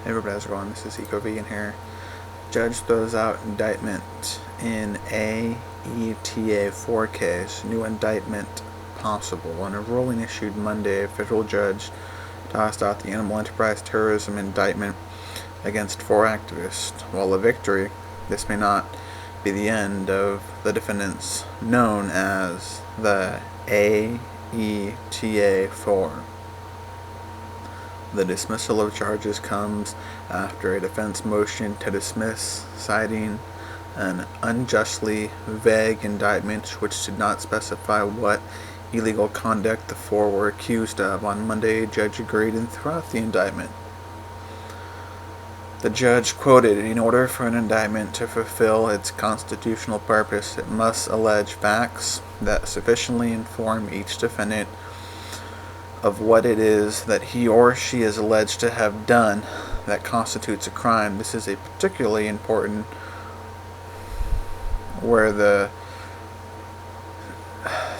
Hey everybody, how's it going? This is Eco-Vegan here. Judge throws out indictment in AETA 4 case. New indictment possible. In a ruling issued Monday, a federal judge tossed out the animal enterprise terrorism indictment against 4 activists. While a victory, this may not be the end of the defendants known as the AETA 4. The dismissal of charges comes after a defense motion to dismiss, citing an unjustly vague indictment which did not specify what illegal conduct the 4 were accused of. On Monday, a judge agreed and threw out the indictment. The judge quoted, "In order for an indictment to fulfill its constitutional purpose, it must allege facts that sufficiently inform each defendant of what it is that he or she is alleged to have done that constitutes a crime." This is a particularly important where the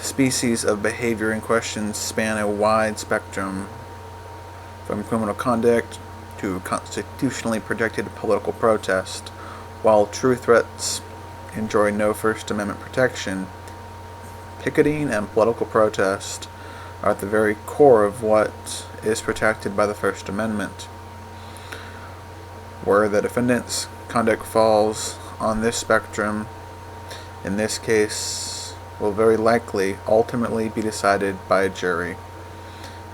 species of behavior in question span a wide spectrum from criminal conduct to constitutionally protected political protest. While true threats enjoy no First Amendment protection, picketing and political protest are at the very core of what is protected by the First Amendment. Where the defendant's conduct falls on this spectrum, in this case, will very likely ultimately be decided by a jury.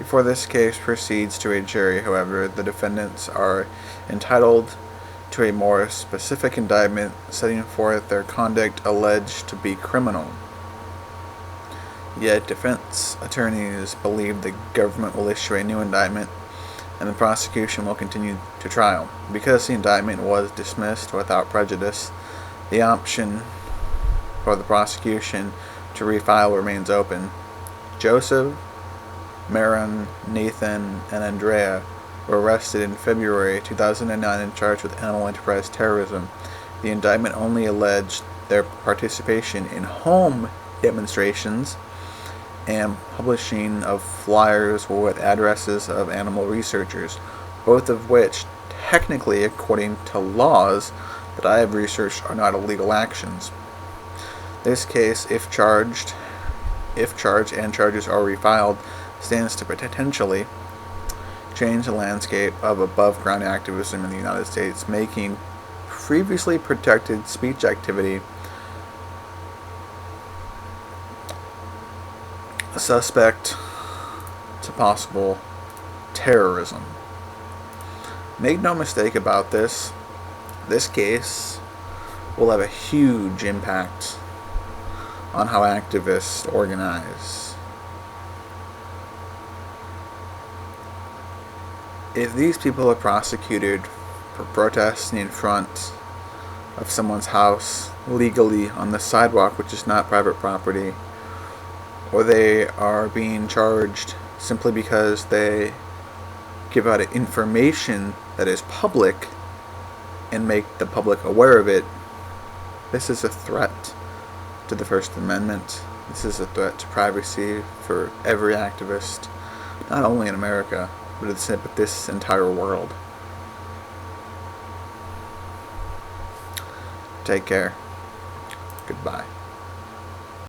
Before this case proceeds to a jury, however, the defendants are entitled to a more specific indictment setting forth their conduct alleged to be criminal. Yet defense attorneys believe the government will issue a new indictment and the prosecution will continue to trial. Because the indictment was dismissed without prejudice, the option for the prosecution to refile remains open. Joseph, Marin, Nathan, and Andrea were arrested in February 2009 and charged with animal enterprise terrorism. The indictment only alleged their participation in home demonstrations and publishing of flyers with addresses of animal researchers, both of which technically, according to laws that I have researched, are not illegal actions. This case, if charged and charges are refiled, stands to potentially change the landscape of above-ground activism in the United States, making previously protected speech activity a suspect to possible terrorism. Make no mistake about this case will have a huge impact on how activists organize. If these people are prosecuted for protesting in front of someone's house legally on the sidewalk, which is not private property, or they are being charged simply because they give out information that is public and make the public aware of it, this is a threat to the First Amendment. This is a threat to privacy for every activist, not only in America, but this entire world. Take care. Goodbye.